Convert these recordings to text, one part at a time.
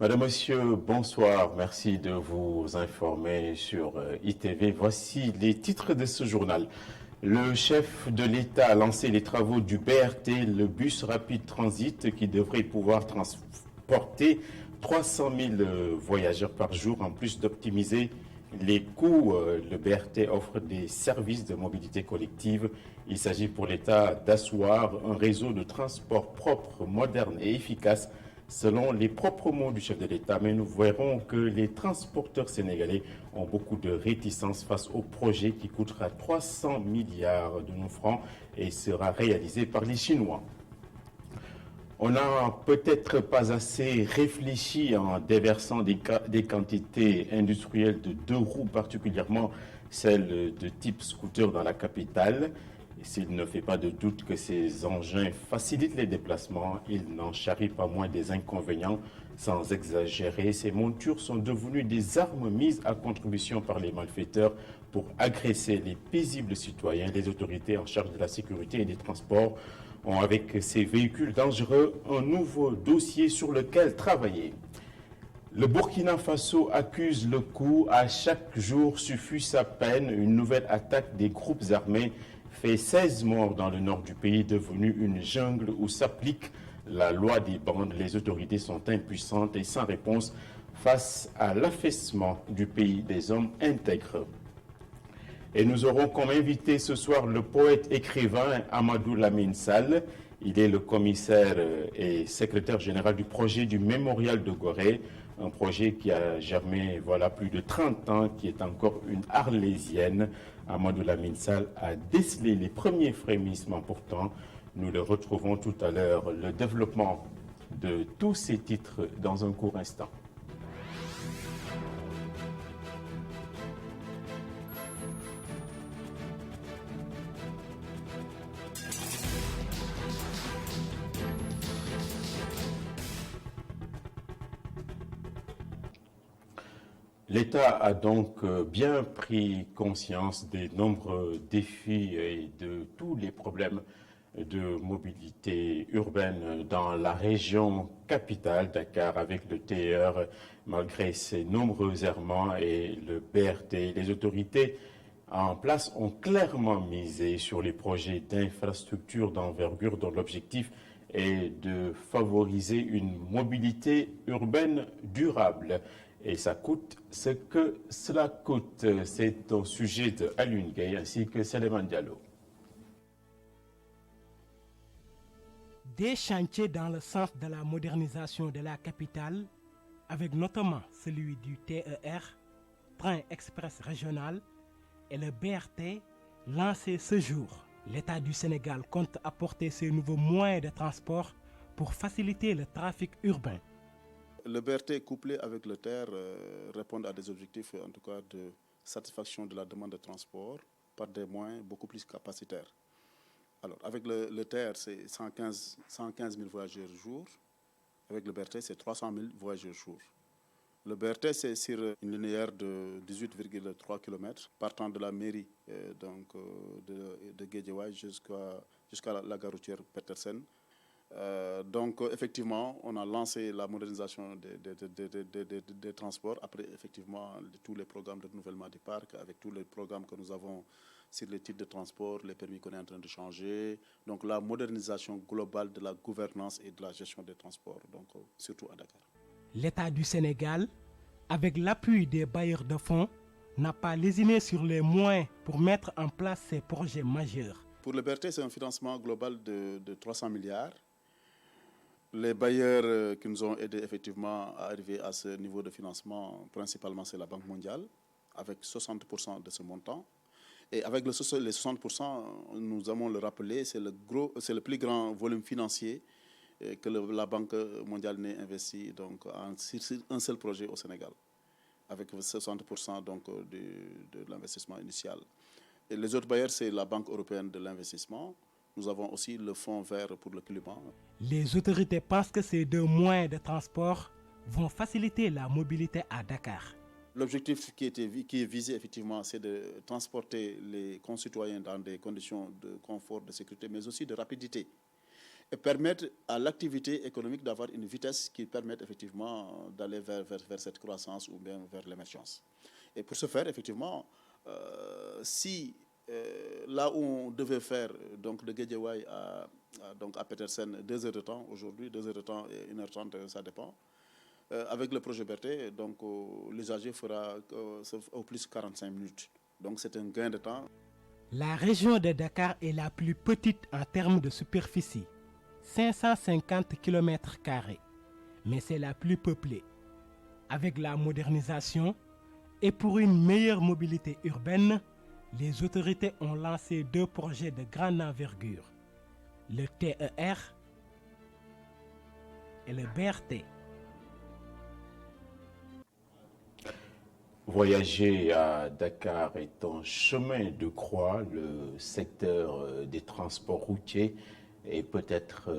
Madame, Monsieur, bonsoir. Merci de vous informer sur ITV. Voici les titres de ce journal. Le chef de l'État a lancé les travaux du BRT, le bus rapide transit, qui devrait pouvoir transporter 300 000 voyageurs par jour, en plus d'optimiser les coûts. Le BRT offre des services de mobilité collective. Il s'agit pour l'État d'asseoir un réseau de transport propre, moderne et efficace, selon les propres mots du chef de l'État. Mais nous verrons que les transporteurs sénégalais ont beaucoup de réticence face au projet qui coûtera 300 milliards de nos francs et sera réalisé par les Chinois. On n'a peut-être pas assez réfléchi en déversant des quantités industrielles de deux roues, particulièrement celles de type scooter dans la capitale. Et s'il ne fait pas de doute que ces engins facilitent les déplacements, ils n'en charrient pas moins des inconvénients. Sans exagérer, ces montures sont devenues des armes mises à contribution par les malfaiteurs pour agresser les paisibles citoyens. Les autorités en charge de la sécurité et des transports ont, avec ces véhicules dangereux, un nouveau dossier sur lequel travailler. Le Burkina Faso accuse le coup. À chaque jour suffit sa peine. Une nouvelle attaque des groupes armés fait 16 morts dans le nord du pays, devenu une jungle où s'applique la loi des bandes. Les autorités sont impuissantes et sans réponse face à l'affaissement du pays des hommes intègres. Et nous aurons comme invité ce soir le poète-écrivain Amadou Lamine Sall. Il est le commissaire et secrétaire général du projet du Mémorial de Gorée, un projet qui a germé voilà plus de 30 ans, qui est encore une arlésienne. Amadou Lamine Sall a décelé les premiers frémissements pourtant. Nous le retrouvons tout à l'heure. Le développement de tous ces titres dans un court instant. L'État a donc bien pris conscience des nombreux défis et de tous les problèmes de mobilité urbaine dans la région capitale, Dakar, avec le TER, malgré ses nombreux errements et le BRT. Les autorités en place ont clairement misé sur les projets d'infrastructures d'envergure dont l'objectif est de favoriser une mobilité urbaine durable. Et ça coûte ce que cela coûte. C'est au sujet de Alioune Gueye ainsi que Seleman Diallo. Des chantiers dans le sens de la modernisation de la capitale, avec notamment celui du TER, Train Express Régional, et le BRT lancé ce jour. L'État du Sénégal compte apporter ces nouveaux moyens de transport pour faciliter le trafic urbain. Le BRT couplé avec le TER répond à des objectifs en tout cas de satisfaction de la demande de transport par des moyens beaucoup plus capacitaires. Alors avec le TER c'est 115 000 voyageurs jour, avec le BRT c'est 300 000 voyageurs jour. Le BRT c'est sur une linéaire de 18,3 km partant de la mairie de Guédiawaye jusqu'à la gare routière Petersen. Donc effectivement, on a lancé la modernisation des transports après effectivement tous les programmes de renouvellement du parc, avec tous les programmes que nous avons sur les types de transport, les permis qu'on est en train de changer. Donc la modernisation globale de la gouvernance et de la gestion des transports, donc surtout à Dakar. L'État du Sénégal, avec l'appui des bailleurs de fonds, n'a pas lésiné sur les moyens pour mettre en place ces projets majeurs. Pour le BRT, c'est un financement global de 300 milliards. Les bailleurs qui nous ont aidés effectivement à arriver à ce niveau de financement, principalement c'est la Banque mondiale, avec 60% de ce montant. Et avec les 60%, nous allons le rappeler, c'est le plus grand volume financier que la Banque mondiale n'ait investi donc, sur un seul projet au Sénégal, avec 60% donc, de l'investissement initial. Et les autres bailleurs, c'est la Banque européenne de l'investissement. Nous avons aussi le Fonds vert pour le climat. Les autorités pensent que ces deux moyens de transport vont faciliter la mobilité à Dakar. L'objectif qui est visé, effectivement, c'est de transporter les concitoyens dans des conditions de confort, de sécurité, mais aussi de rapidité. et permettre à l'activité économique d'avoir une vitesse qui permette effectivement d'aller vers cette croissance ou bien vers l'émergence. Et pour ce faire, effectivement, si là où on devait faire donc de Guédiawaye à Petersen 2 heures de temps, aujourd'hui 2 heures de temps et 1h30, ça dépend. Avec le projet BRT, donc l'usager fera au plus 45 minutes. Donc c'est un gain de temps. La région de Dakar est la plus petite en termes de superficie, 550 km², mais c'est la plus peuplée. Avec la modernisation et pour une meilleure mobilité urbaine, les autorités ont lancé 2 projets de grande envergure, le TER et le BRT. Voyager à Dakar est un chemin de croix. Le secteur des transports routiers est peut-être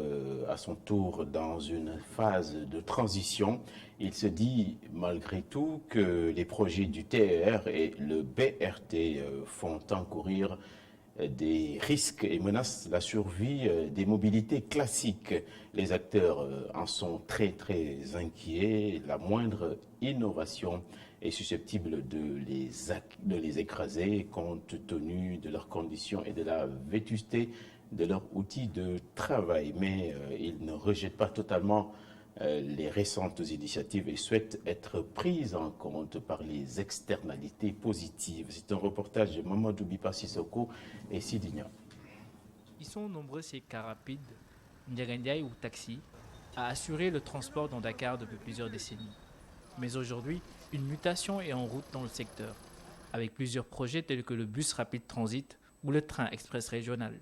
à son tour dans une phase de transition. Il se dit malgré tout que les projets du TER et le BRT font encourir des risques et menacent la survie des mobilités classiques. Les acteurs en sont très inquiets. La moindre innovation est susceptible de les écraser compte tenu de leurs conditions et de la vétusté de leurs outils de travail. Mais ils ne rejettent pas totalement les récentes initiatives et souhaitent être prises en compte par les externalités positives. C'est un reportage de Mamadou Bipa Sissoko et Sidigna. Ils sont nombreux ces cars rapides, Ndiagandiaï ou taxis, à assurer le transport dans Dakar depuis plusieurs décennies. Mais aujourd'hui, une mutation est en route dans le secteur, avec plusieurs projets tels que le bus rapide transit ou le train express régional.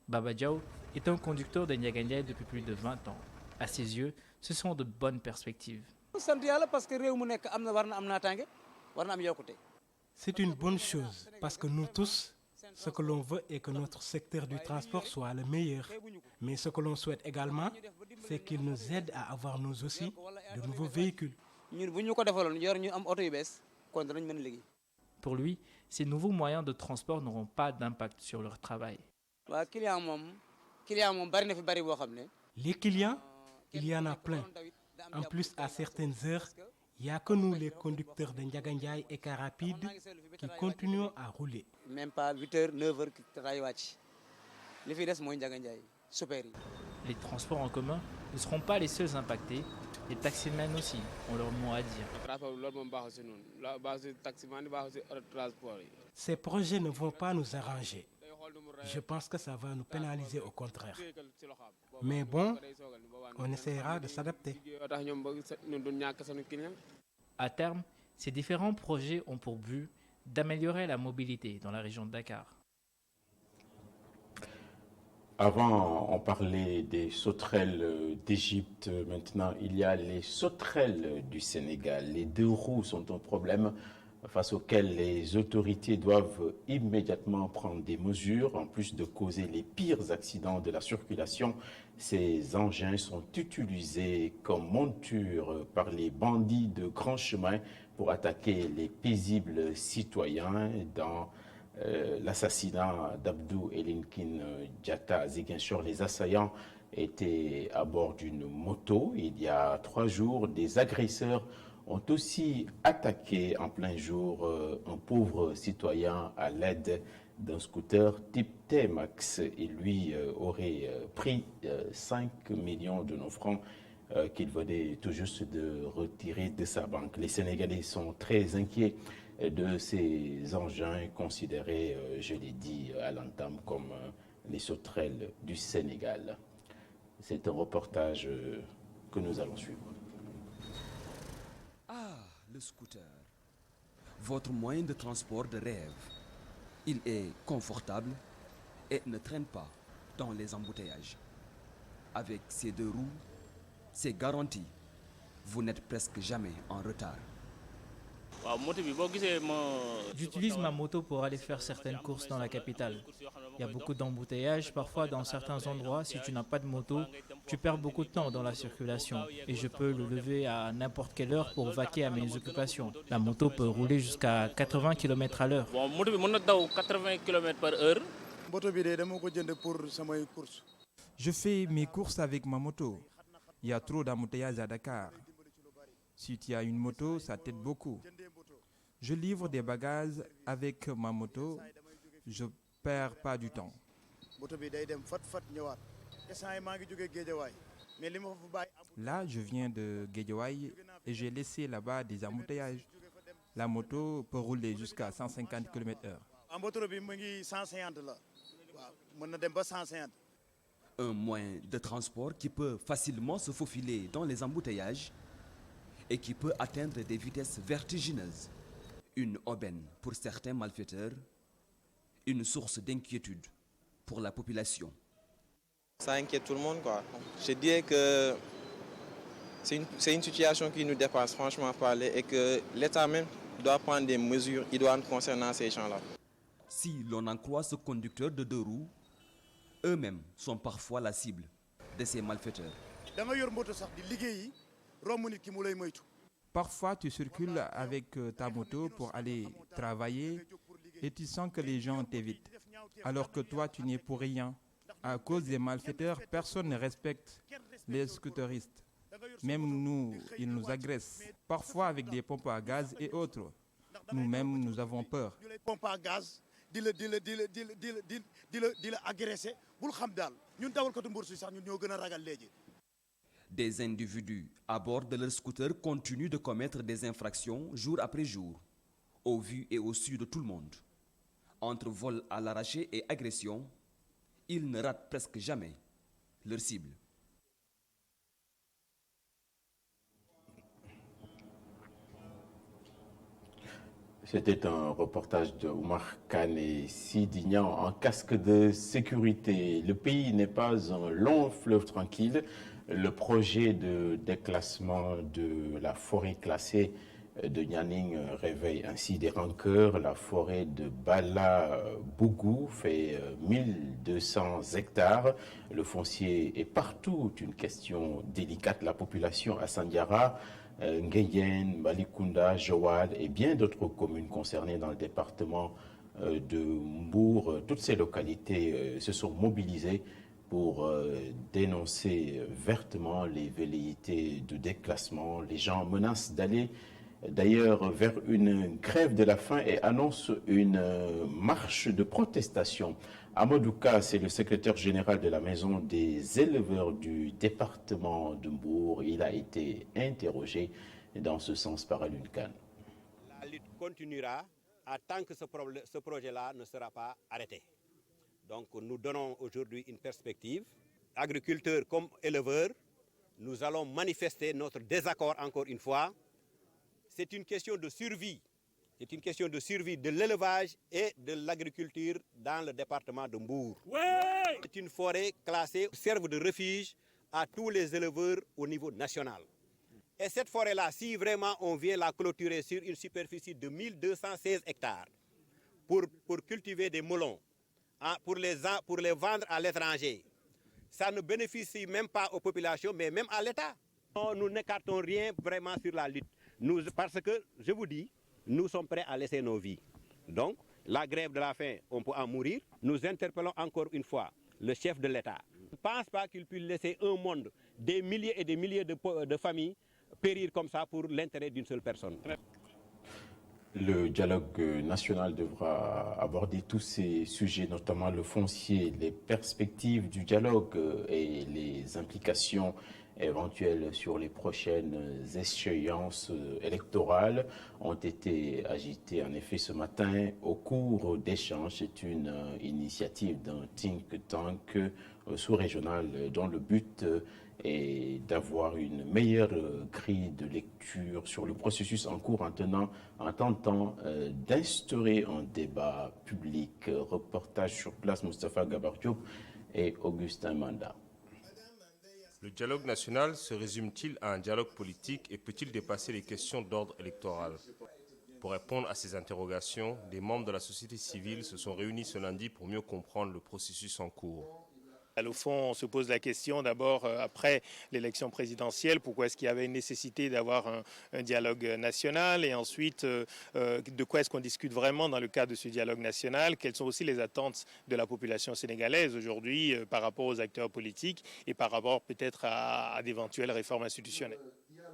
Baba Diaw est un conducteur de Ndiagandiaï depuis plus de 20 ans. À ses yeux, ce sont de bonnes perspectives. C'est une bonne chose parce que nous tous, ce que l'on veut est que notre secteur du transport soit le meilleur. Mais ce que l'on souhaite également, c'est qu'il nous aide à avoir nous aussi de nouveaux véhicules. Pour lui, ces nouveaux moyens de transport n'auront pas d'impact sur leur travail. Les clients, il y en a plein. En plus, à certaines heures, il n'y a que nous, les conducteurs de Ndiagandiaï et cars rapides, qui continuons à rouler. Même pas 8h, 9h Les transports en commun ne seront pas les seuls impactés. Les taximens aussi ont leur mot à dire. Ces projets ne vont pas nous arranger. Je pense que ça va nous pénaliser au contraire. Mais bon, on essaiera de s'adapter. À terme, ces différents projets ont pour but d'améliorer la mobilité dans la région de Dakar. Avant, on parlait des sauterelles d'Égypte. Maintenant, il y a les sauterelles du Sénégal. Les 2 roues sont un problème face auquel les autorités doivent immédiatement prendre des mesures. En plus de causer les pires accidents de la circulation, ces engins sont utilisés comme monture par les bandits de grand chemin pour attaquer les paisibles citoyens. Dans l'assassinat d'Abdou Elinkin Diatta à Ziguinchor, les assaillants étaient à bord d'une moto. Il y a 3 jours, des agresseurs ont aussi attaqué en plein jour un pauvre citoyen à l'aide d'un scooter type T-Max. Il lui aurait pris 5 millions de nos francs qu'il venait tout juste de retirer de sa banque. Les Sénégalais sont très inquiets de ces engins considérés, je l'ai dit à l'entame, comme les sauterelles du Sénégal. C'est un reportage que nous allons suivre. Ah, le scooter. Votre moyen de transport de rêve. Il est confortable et ne traîne pas dans les embouteillages. Avec ses 2 roues, c'est garanti. Vous n'êtes presque jamais en retard. J'utilise ma moto pour aller faire certaines courses dans la capitale. Il y a beaucoup d'embouteillages. Parfois, dans certains endroits, si tu n'as pas de moto, tu perds beaucoup de temps dans la circulation. Et je peux le lever à n'importe quelle heure pour vaquer à mes occupations. La moto peut rouler jusqu'à 80 km à l'heure. Je fais mes courses avec ma moto. Il y a trop d'embouteillages à Dakar. Si tu as une moto, ça t'aide beaucoup. Je livre des bagages avec ma moto. Je perds pas du temps. Là, je viens de Guédiawaye et j'ai laissé là-bas des embouteillages. La moto peut rouler jusqu'à 150 km/h. Un moyen de transport qui peut facilement se faufiler dans les embouteillages et qui peut atteindre des vitesses vertigineuses. Une aubaine pour certains malfaiteurs, une source d'inquiétude pour la population. Ça inquiète tout le monde, quoi. Je dirais que c'est une situation qui nous dépasse franchement parler et que l'État même doit prendre des mesures idoines concernant ces gens-là. Si l'on en croit ce conducteur de 2 roues, eux-mêmes sont parfois la cible de ces malfaiteurs. Parfois, tu circules avec ta moto pour aller travailler et tu sens que les gens t'évitent, alors que toi, tu n'es pour rien. À cause des malfaiteurs, personne ne respecte les scooteristes. Même nous, ils nous agressent, parfois avec des pompes à gaz et autres. Nous-mêmes, nous avons peur. Des individus à bord de leur scooter continuent de commettre des infractions jour après jour, au vu et au su de tout le monde. Entre vol à l'arraché et agression, ils ne ratent presque jamais leur cible. C'était un reportage de Oumar Kane et Sidignan en casque de sécurité. Le pays n'est pas un long fleuve tranquille. Le projet de déclassement de la forêt classée de Nianing réveille ainsi des rancœurs. La forêt de Bala-Bougou fait 1200 hectares. Le foncier est partout une question délicate. La population à Sandiara, Nguyen, Malikounda, Joal et bien d'autres communes concernées dans le département de Mbour, toutes ces localités se sont mobilisées pour dénoncer vertement les velléités de déclassement. Les gens menacent d'aller d'ailleurs vers une grève de la faim et annoncent une marche de protestation. Amadouka, c'est le secrétaire général de la Maison des éleveurs du département de Mbour. Il a été interrogé dans ce sens par Alun Khan. La lutte continuera tant que ce projet-là ne sera pas arrêté. Donc nous donnons aujourd'hui une perspective. Agriculteurs comme éleveurs, nous allons manifester notre désaccord encore une fois. C'est une question de survie. C'est une question de survie de l'élevage et de l'agriculture dans le département de Mbour. Ouais! C'est une forêt classée, serve de refuge à tous les éleveurs au niveau national. Et cette forêt-là, si vraiment on vient la clôturer sur une superficie de 1216 hectares pour cultiver des melons, pour les vendre à l'étranger, ça ne bénéficie même pas aux populations, mais même à l'État. Nous n'écartons rien vraiment sur la lutte. Parce que, je vous dis, nous sommes prêts à laisser nos vies. Donc, la grève de la faim, on peut en mourir. Nous interpellons encore une fois le chef de l'État. Je ne pense pas qu'il puisse laisser un monde, des milliers et des milliers de familles, périr comme ça pour l'intérêt d'une seule personne. Le dialogue national devra aborder tous ces sujets, notamment le foncier, les perspectives du dialogue et les implications éventuelles sur les prochaines échéances électorales ont été agitées en effet ce matin au cours d'échanges. C'est une initiative d'un think tank sous-régional dont le but est d'avoir une meilleure grille de lecture sur le processus en cours en tentant d'instaurer un débat public. Reportage sur place, Moustapha Gabardiop et Augustin Manda. Le dialogue national se résume-t-il à un dialogue politique et peut-il dépasser les questions d'ordre électoral? Pour répondre à ces interrogations, des membres de la société civile se sont réunis ce lundi pour mieux comprendre le processus en cours. Au fond, on se pose la question d'abord, après l'élection présidentielle, pourquoi est-ce qu'il y avait une nécessité d'avoir un dialogue national, et ensuite, de quoi est-ce qu'on discute vraiment dans le cadre de ce dialogue national, quelles sont aussi les attentes de la population sénégalaise aujourd'hui par rapport aux acteurs politiques et par rapport peut-être à d'éventuelles réformes institutionnelles.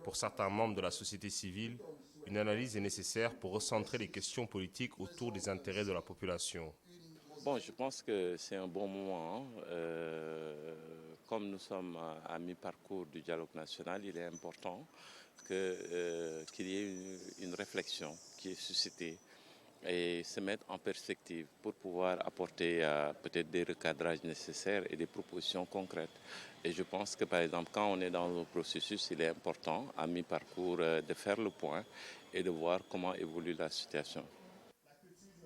Pour certains membres de la société civile, une analyse est nécessaire pour recentrer les questions politiques autour des intérêts de la population. Bon, je pense que c'est un bon moment. Comme nous sommes à mi-parcours du dialogue national, il est important qu'il y ait une réflexion qui est suscitée et se mettre en perspective pour pouvoir apporter peut-être des recadrages nécessaires et des propositions concrètes. Et je pense que, par exemple, quand on est dans un processus, il est important, à mi-parcours, de faire le point et de voir comment évolue la situation.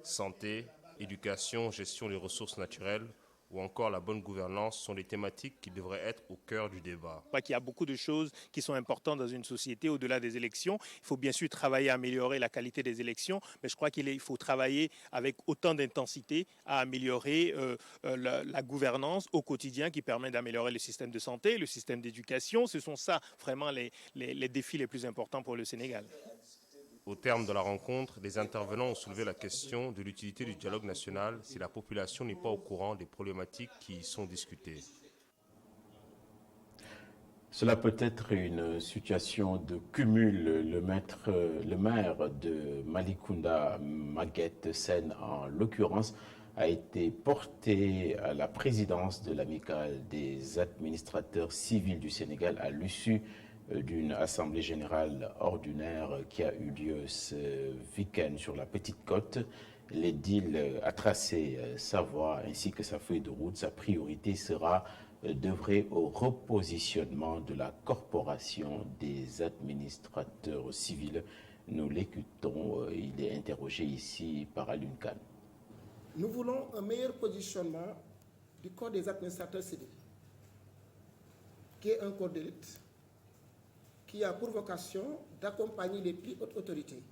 Santé, éducation, gestion des ressources naturelles ou encore la bonne gouvernance sont des thématiques qui devraient être au cœur du débat. Il y a beaucoup de choses qui sont importantes dans une société au-delà des élections. Il faut bien sûr travailler à améliorer la qualité des élections, mais je crois qu'il faut travailler avec autant d'intensité à améliorer la gouvernance au quotidien qui permet d'améliorer le système de santé, le système d'éducation. Ce sont ça vraiment les défis les plus importants pour le Sénégal. Au terme de la rencontre, les intervenants ont soulevé la question de l'utilité du dialogue national si la population n'est pas au courant des problématiques qui y sont discutées. Cela peut être une situation de cumul. Le maire de Malicounda, Maguette Sène en l'occurrence, a été porté à la présidence de l'amicale des administrateurs civils du Sénégal à l'issue d'une assemblée générale ordinaire qui a eu lieu ce week-end sur la Petite Côte. L'édile a tracé sa voie ainsi que sa feuille de route. Sa priorité sera d'œuvrer au repositionnement de la corporation des administrateurs civils. Nous l'écoutons, il est interrogé ici par Alioune Kane. Nous voulons un meilleur positionnement du corps des administrateurs civils, qui est un corps d'élite, qui a pour vocation d'accompagner les plus hautes autorités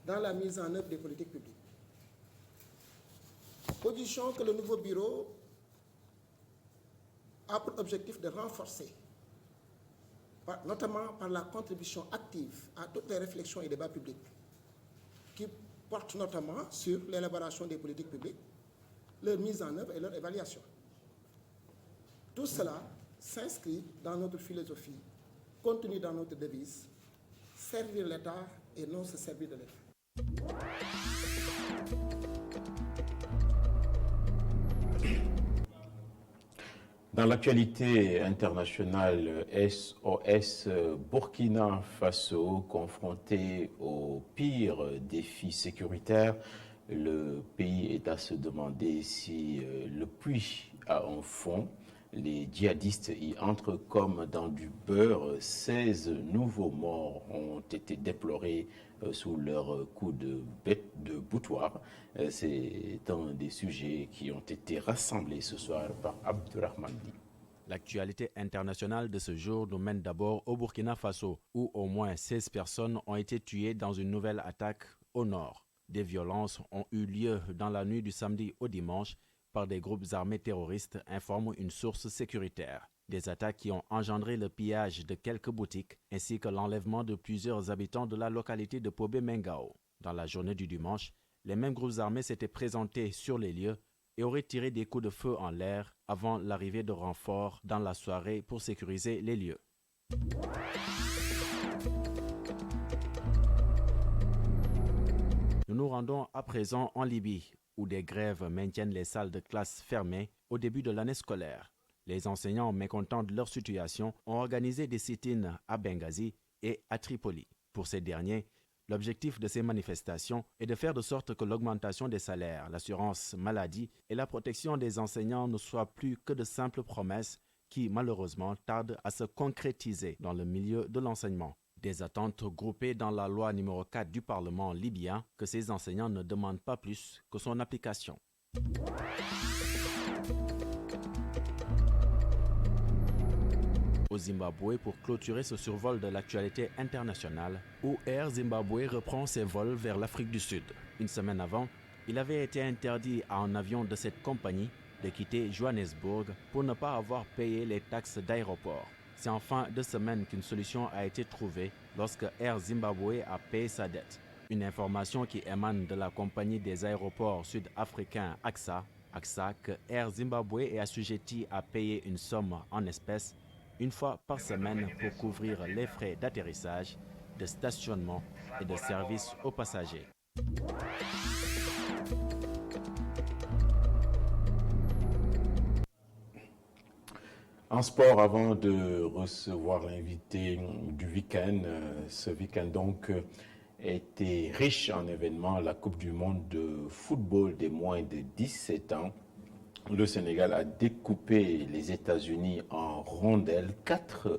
dans la mise en œuvre des politiques publiques. Position que le nouveau bureau a pour objectif de renforcer, notamment par la contribution active à toutes les réflexions et débats publics, qui portent notamment sur l'élaboration des politiques publiques, leur mise en œuvre et leur évaluation. Tout cela s'inscrit dans notre philosophie, contenu dans notre devise, servir l'État et non se servir de l'État. Dans l'actualité internationale, SOS Burkina Faso, confronté aux pires défis sécuritaires, le pays est à se demander si le puits a un fond. Les djihadistes y entrent comme dans du beurre. 16 nouveaux morts ont été déplorés sous leur coup de boutoir. C'est un des sujets qui ont été rassemblés ce soir par Abdurrahman Di. L'actualité internationale de ce jour nous mène d'abord au Burkina Faso, où au moins 16 personnes ont été tuées dans une nouvelle attaque au nord. Des violences ont eu lieu dans la nuit du samedi au dimanche par des groupes armés terroristes, informe une source sécuritaire. Des attaques qui ont engendré le pillage de quelques boutiques ainsi que l'enlèvement de plusieurs habitants de la localité de Pobé-Mengao. Dans la journée du dimanche, les mêmes groupes armés s'étaient présentés sur les lieux et auraient tiré des coups de feu en l'air avant l'arrivée de renforts dans la soirée pour sécuriser les lieux. Nous nous rendons à présent en Libye, où des grèves maintiennent les salles de classe fermées au début de l'année scolaire. Les enseignants mécontents de leur situation ont organisé des sit-ins à Benghazi et à Tripoli. Pour ces derniers, l'objectif de ces manifestations est de faire de sorte que l'augmentation des salaires, l'assurance maladie et la protection des enseignants ne soient plus que de simples promesses qui, malheureusement, tardent à se concrétiser dans le milieu de l'enseignement. Des attentes groupées dans la loi numéro 4 du Parlement libyen que ces enseignants ne demandent pas plus que son application. Au Zimbabwe, pour clôturer ce survol de l'actualité internationale, où Air Zimbabwe reprend ses vols vers l'Afrique du Sud. Une semaine avant, il avait été interdit à un avion de cette compagnie de quitter Johannesburg pour ne pas avoir payé les taxes d'aéroport. C'est en fin de semaine qu'une solution a été trouvée lorsque Air Zimbabwe a payé sa dette. Une information qui émane de la compagnie des aéroports sud-africains AXA que Air Zimbabwe est assujetti à payer une somme en espèces une fois par semaine pour couvrir les frais d'atterrissage, de stationnement et de service aux passagers. En sport, avant de recevoir l'invité du week-end, ce week-end donc était riche en événements. La Coupe du monde de football des moins de 17 ans. Le Sénégal a découpé les États-Unis en rondelles 4-1.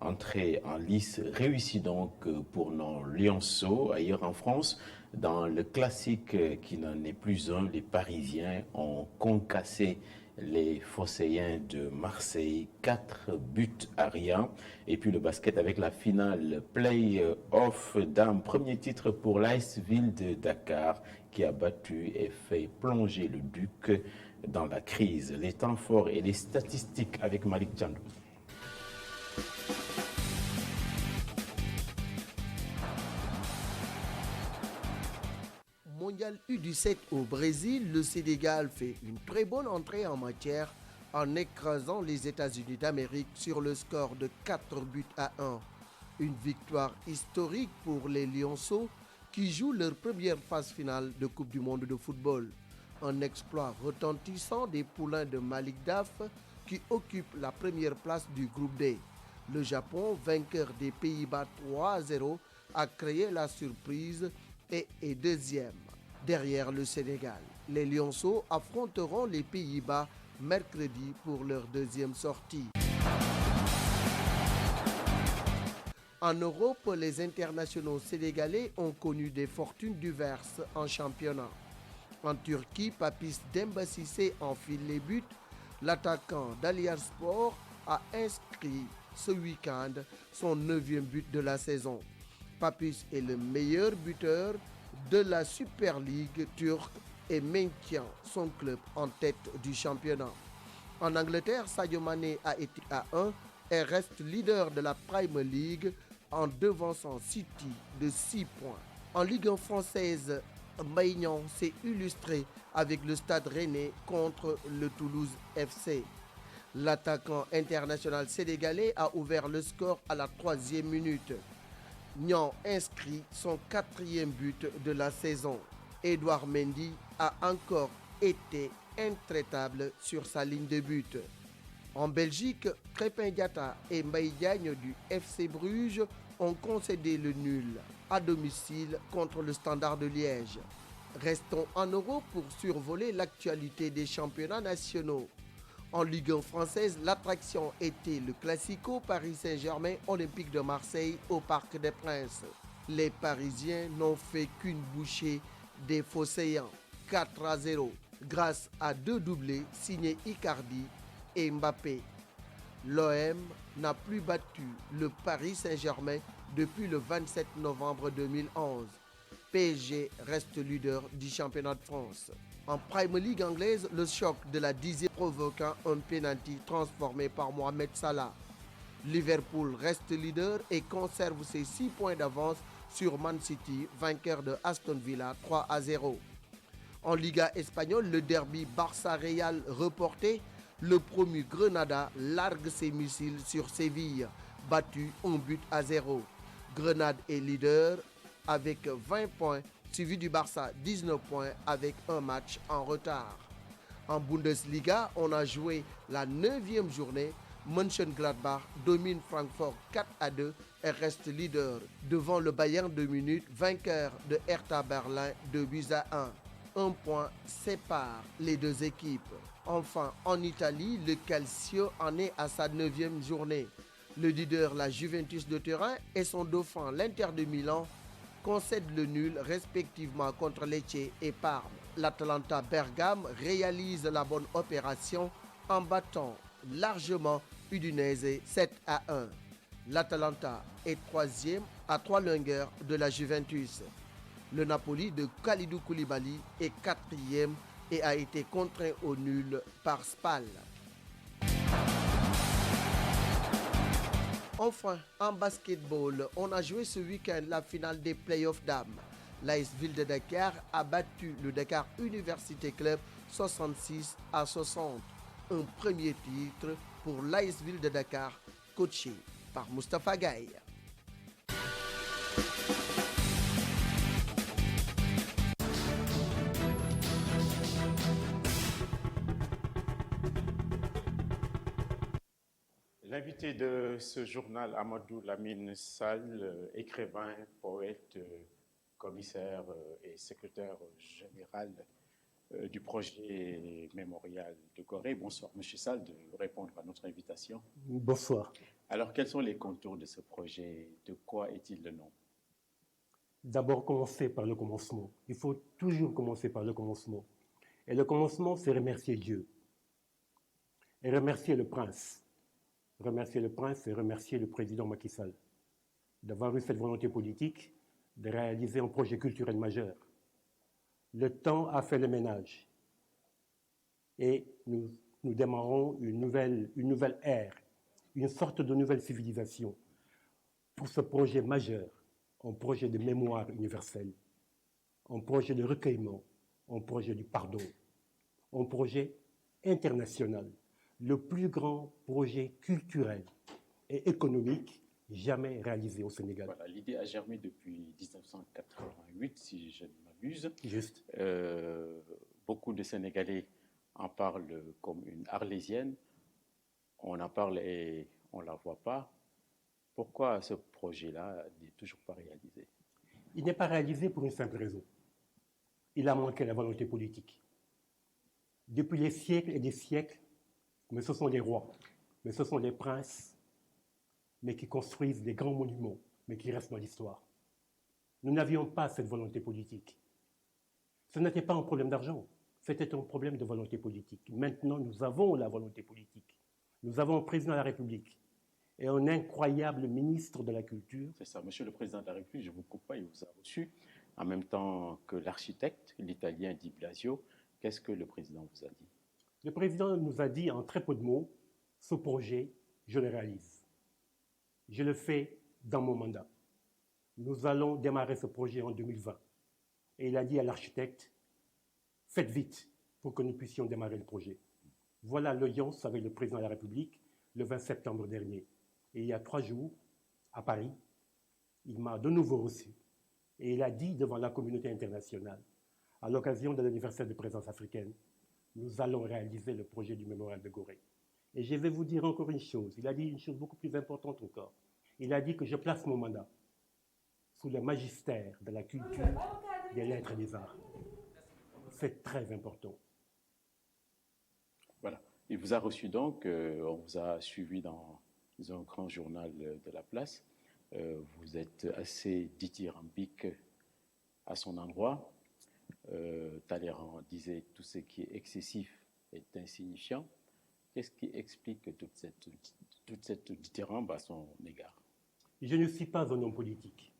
Entrée en lice réussie donc pour nos Lionceaux. Ailleurs en France, dans le classique qui n'en est plus un, les Parisiens ont concassé les Phocéens de Marseille, 4-1. Et puis le basket avec la finale play-off dames. Premier titre pour l'AS Ville de Dakar qui a battu et fait plonger le Duc dans la crise. Les temps forts et les statistiques avec Malik Tchandou. Mondial U17 au Brésil, le Sénégal fait une très bonne entrée en matière en écrasant les États-Unis d'Amérique sur le score de 4-1. Une victoire historique pour les Lionceaux qui jouent leur première phase finale de Coupe du monde de football. Un exploit retentissant des poulains de Malik Daf qui occupent la première place du groupe D. Le Japon, vainqueur des Pays-Bas 3-0, a créé la surprise et est deuxième. Derrière le Sénégal, les Lionceaux affronteront les Pays-Bas mercredi pour leur deuxième sortie. En Europe, les internationaux sénégalais ont connu des fortunes diverses en championnat. En Turquie, Papis Demba Cissé enfile les buts. L'attaquant d'Aliaspor a inscrit ce week-end son 9e but de la saison. Papis est le meilleur buteur de la Super League turque et maintient son club en tête du championnat. En Angleterre, Sadio Mané a été à 1 et reste leader de la Premier League en devançant City de 6 points. En Ligue 1 française, Maignan s'est illustré avec le Stade Rennais contre le Toulouse FC. L'attaquant international sénégalais a ouvert le score à la 3e minute. Niang inscrit son 4e but de la saison. Edouard Mendy a encore été intraitable sur sa ligne de but. En Belgique, Crépin Diatta et Mbaye Diagne du FC Bruges ont concédé le nul à domicile contre le Standard de Liège. Restons en Europe pour survoler l'actualité des championnats nationaux. En Ligue 1 française, l'attraction était le Classico Paris Saint-Germain Olympique de Marseille au Parc des Princes. Les Parisiens n'ont fait qu'une bouchée des Phocéens, 4-0, grâce à 2 doublés signés Icardi et Mbappé. L'OM n'a plus battu le Paris Saint-Germain depuis le 27 novembre 2011. PSG reste leader du championnat de France. En Premier League anglaise, le choc de la 10e provoquant un penalty transformé par Mohamed Salah. Liverpool reste leader et conserve ses 6 points d'avance sur Man City, vainqueur de Aston Villa 3-0. En Liga espagnole, le derby Barça-Real reporté, le promu Grenada largue ses missiles sur Séville, battu 1-0. Grenade est leader avec 20 points, suivi du Barça 19 points avec un match en retard. En Bundesliga, on a joué la 9e journée. Mönchengladbach domine Francfort 4-2 et reste leader devant le Bayern de Munich, vainqueur de Hertha Berlin 2-1. Un point sépare les deux équipes. Enfin, en Italie, le Calcio en est à sa 9e journée. Le leader, la Juventus de Turin, et son dauphin, l'Inter de Milan, concèdent le nul respectivement contre Lecce et Parme. L'Atalanta Bergame réalise la bonne opération en battant largement Udinese 7-1. L'Atalanta est 3e à 3 longueurs de la Juventus. Le Napoli de Kalidou Koulibaly est 4e et a été contraint au nul par Spal. Enfin, en basketball, on a joué ce week-end la finale des playoffs dames. L'AS Ville de Dakar a battu le Dakar Université Club 66-60. Un premier titre pour l'AS Ville de Dakar, coaché par Moustapha Gaye. L'invité de ce journal, Amadou Lamine Sall, écrivain, poète, commissaire et secrétaire général du projet mémorial de Gorée. Bonsoir, M. Sall, de répondre à notre invitation. Bonsoir. Alors, quels sont les contours de ce projet? De quoi est-il le nom? D'abord, commencer par le commencement. Il faut toujours commencer par le commencement. Et le commencement, c'est remercier Dieu. Et remercier le prince. Remercier le prince et remercier le président Macky Sall d'avoir eu cette volonté politique de réaliser un projet culturel majeur. Le temps a fait le ménage et nous démarrons une nouvelle ère, une sorte de nouvelle civilisation pour ce projet majeur, un projet de mémoire universelle, un projet de recueillement, un projet du pardon, un projet international. Le plus grand projet culturel et économique jamais réalisé au Sénégal. Voilà, l'idée a germé depuis 1988, si je ne m'abuse. Juste. Beaucoup de Sénégalais en parlent comme une arlésienne. On en parle et on ne la voit pas. Pourquoi ce projet-là n'est toujours pas réalisé? Il n'est pas réalisé pour une simple raison. Il a manqué la volonté politique. Depuis des siècles et des siècles, mais ce sont les rois, mais ce sont les princes, mais qui construisent des grands monuments, mais qui restent dans l'histoire. Nous n'avions pas cette volonté politique. Ce n'était pas un problème d'argent, c'était un problème de volonté politique. Maintenant, nous avons la volonté politique. Nous avons un président de la République et un incroyable ministre de la Culture. C'est ça, Monsieur le Président de la République, je ne vous coupe pas, il vous a reçu, en même temps que l'architecte, l'Italien Di Blasio. Qu'est-ce que le président vous a dit? Le président nous a dit en très peu de mots, ce projet, je le réalise. Je le fais dans mon mandat. Nous allons démarrer ce projet en 2020. Et il a dit à l'architecte, faites vite pour que nous puissions démarrer le projet. Voilà l'audience avec le président de la République le 20 septembre dernier. Et il y a 3 jours, à Paris, il m'a de nouveau reçu. Et il a dit devant la communauté internationale, à l'occasion de l'anniversaire de présence africaine, nous allons réaliser le projet du mémorial de Gorée. Et je vais vous dire encore une chose. Il a dit une chose beaucoup plus importante encore. Il a dit que je place mon mandat sous le magistère de la culture, des lettres et des arts. C'est très important. Voilà. Il vous a reçu donc, on vous a suivi dans un grand journal de la place. Vous êtes assez dithyrambique à son endroit. Talleyrand disait tout ce qui est excessif est insignifiant. Qu'est-ce qui explique toute cette dithyrambe à son égard? Je ne suis pas un homme politique.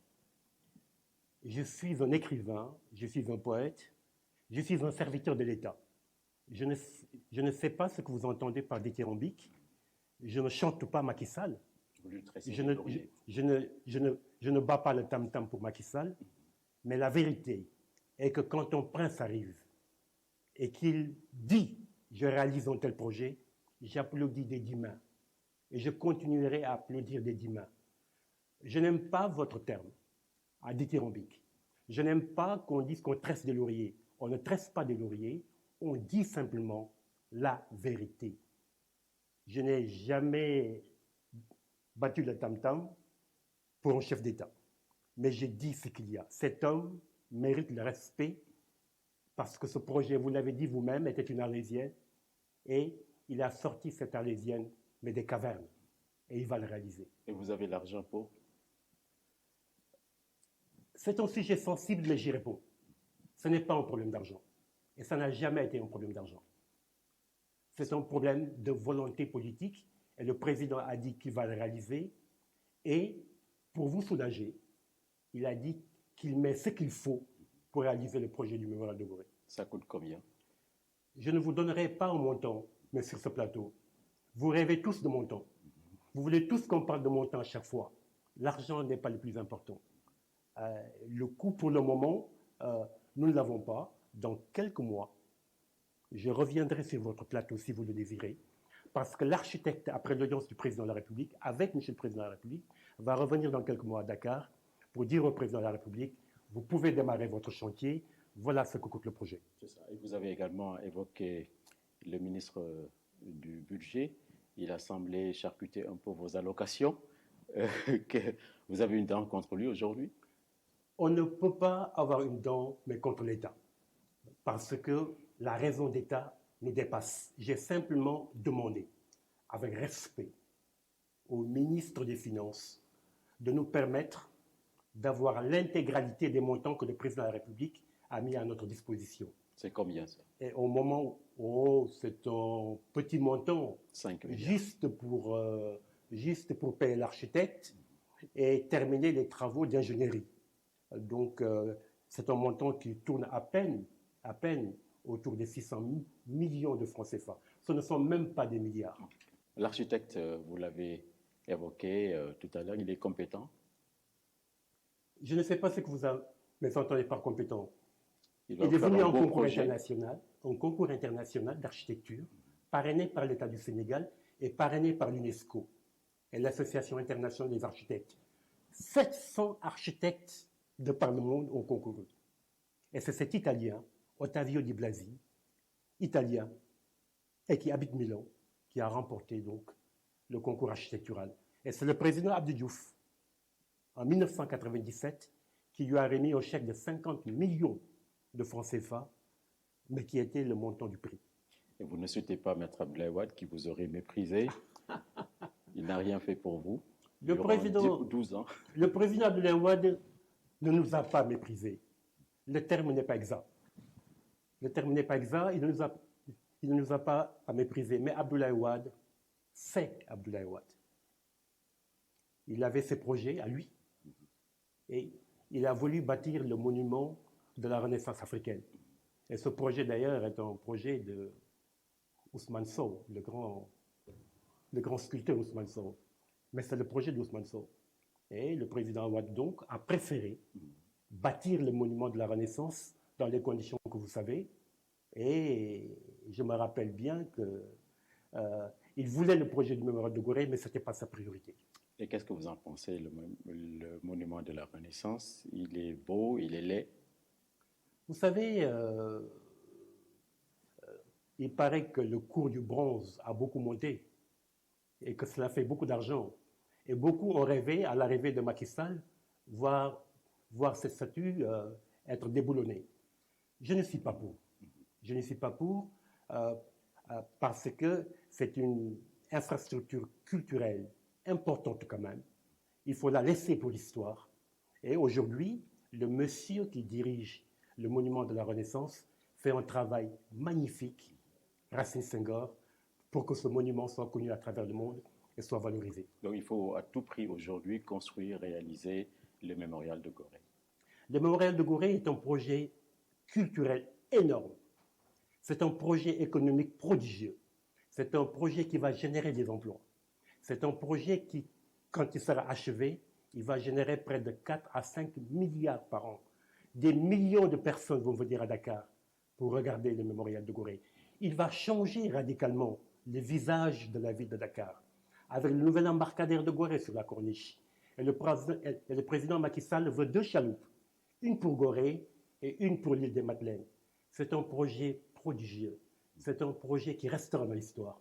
Je suis un écrivain, je suis un poète, je suis un serviteur de l'État. Je ne sais pas ce que vous entendez par dithyrambique. Je ne chante pas Macky Sall. Je ne bats pas le tam-tam pour Macky Sall. Mais la vérité est que quand un prince arrive et qu'il dit « je réalise un tel projet », j'applaudis des 10 mains. Et je continuerai à applaudir des 10 mains. Je n'aime pas votre terme, à dithyrambique. Je n'aime pas qu'on dise qu'on tresse des lauriers. On ne tresse pas des lauriers, on dit simplement la vérité. Je n'ai jamais battu le tam-tam pour un chef d'État. Mais j'ai dit ce qu'il y a. Cet homme mérite le respect parce que ce projet, vous l'avez dit vous-même, était une arlésienne et il a sorti cette arlésienne, mais des cavernes. Et il va le réaliser. Et vous avez l'argent pour? C'est un sujet sensible, mais j'y réponds. Ce n'est pas un problème d'argent. Et ça n'a jamais été un problème d'argent. C'est un problème de volonté politique. Et le président a dit qu'il va le réaliser. Et pour vous soulager, il a dit qu'il met ce qu'il faut pour réaliser le projet du mémorial de Gorée. Ça coûte combien? Je ne vous donnerai pas un montant, mais sur ce plateau, vous rêvez tous de montant. Vous voulez tous qu'on parle de montant à chaque fois. L'argent n'est pas le plus important. Le coût, pour le moment, nous ne l'avons pas. Dans quelques mois, je reviendrai sur votre plateau si vous le désirez, parce que l'architecte, après l'audience du président de la République, avec M. le président de la République, va revenir dans quelques mois à Dakar pour dire au président de la République, vous pouvez démarrer votre chantier, voilà ce que coûte le projet. C'est ça. Et vous avez également évoqué le ministre du Budget. Il a semblé charcuter un peu vos allocations. Vous avez une dent contre lui aujourd'hui? On ne peut pas avoir une dent, mais contre l'État. Parce que la raison d'État nous dépasse. J'ai simplement demandé, avec respect, au ministre des Finances de nous permettre d'avoir l'intégralité des montants que le président de la République a mis à notre disposition. C'est combien ça? Et au moment où c'est un petit montant, 5 milliards. juste pour payer l'architecte et terminer les travaux d'ingénierie. Donc, c'est un montant qui tourne à peine autour des 600 millions de francs CFA. Ce ne sont même pas des milliards. L'architecte, vous l'avez évoqué tout à l'heure, il est compétent? Je ne sais pas ce que vous entendez par compétent. Il est venu en concours international d'architecture, parrainé par l'État du Sénégal et parrainé par l'UNESCO et l'Association internationale des architectes. 700 architectes de par le monde ont concouru. Et c'est cet Italien, Ottavio Di Blasi, italien, et qui habite Milan, qui a remporté donc le concours architectural. Et c'est le président Abdou Diouf, en 1997, qui lui a remis un chèque de 50 millions de francs CFA, mais qui était le montant du prix. Et vous ne souhaitez pas Maître Abdoulaye Wade qui vous aurait méprisé? Il n'a rien fait pour vous. Le président 12 ans. Le président Abdoulaye Wade ne nous a pas méprisés. Le terme n'est pas exact. Le terme n'est pas exact, il ne nous a pas méprisés. Mais Abdoulaye Wade, c'est Abdoulaye Wade. Il avait ses projets à lui. Et il a voulu bâtir le monument de la Renaissance africaine. Et ce projet, d'ailleurs, est un projet de Ousmane Sow, le grand sculpteur Ousmane Sow. Mais c'est le projet d'Ousmane Sow. Et le président Wade, donc, a préféré bâtir le monument de la Renaissance dans les conditions que vous savez. Et je me rappelle bien qu'il voulait le projet du mémorial de Gorée, mais ce n'était pas sa priorité. Et qu'est-ce que vous en pensez, le monument de la Renaissance? Il est beau, il est laid? Vous savez, il paraît que le cours du bronze a beaucoup monté et que cela fait beaucoup d'argent. Et beaucoup ont rêvé, à l'arrivée de Macky Sall, voir cette statue être déboulonnée. Je ne suis pas pour. Je ne suis pas pour parce que c'est une infrastructure culturelle importante quand même. Il faut la laisser pour l'histoire. Et aujourd'hui, le monsieur qui dirige le monument de la Renaissance fait un travail magnifique, Racine Senghor, pour que ce monument soit connu à travers le monde et soit valorisé. Donc il faut à tout prix aujourd'hui construire, réaliser le mémorial de Gorée. Le mémorial de Gorée est un projet culturel énorme. C'est un projet économique prodigieux. C'est un projet qui va générer des emplois. C'est un projet qui, quand il sera achevé, il va générer près de 4 à 5 milliards par an. Des millions de personnes vont venir à Dakar pour regarder le mémorial de Gorée. Il va changer radicalement le visage de la ville de Dakar, avec le nouvel embarcadère de Gorée sur la corniche. Et le président Macky Sall veut 2 chaloupes, une pour Gorée et une pour l'île des Madeleines. C'est un projet prodigieux. C'est un projet qui restera dans l'histoire.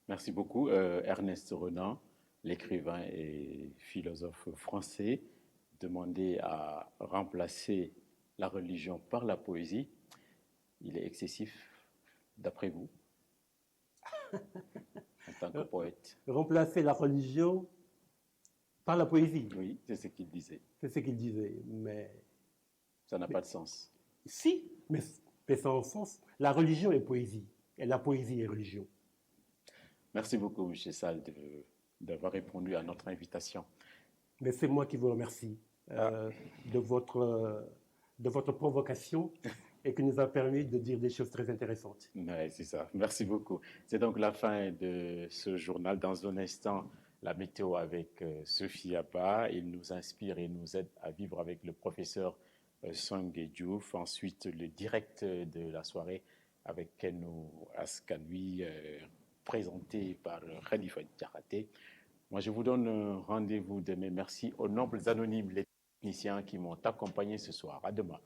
Merci beaucoup. Ernest Renan, l'écrivain et philosophe français, demandé à remplacer la religion par la poésie. Il est excessif, d'après vous, en tant que poète? Remplacer la religion par la poésie. Oui, c'est ce qu'il disait. C'est ce qu'il disait, mais... Ça n'a pas de sens. Si, mais ça a un sens. La religion est poésie, et la poésie est religion. Merci beaucoup, M. Sall, d'avoir répondu à notre invitation. Mais c'est moi qui vous remercie de votre provocation et qui nous a permis de dire des choses très intéressantes. Ouais, c'est ça. Merci beaucoup. C'est donc la fin de ce journal. Dans un instant, la météo avec Sophie Abba. Il nous inspire et nous aide à vivre avec le professeur Song Diouf. Ensuite, le direct de la soirée avec Kenou Askanui, présenté par Khalifa Diakhaté. Moi, je vous donne rendez-vous demain. Merci aux nobles anonymes, les techniciens qui m'ont accompagné ce soir. À demain.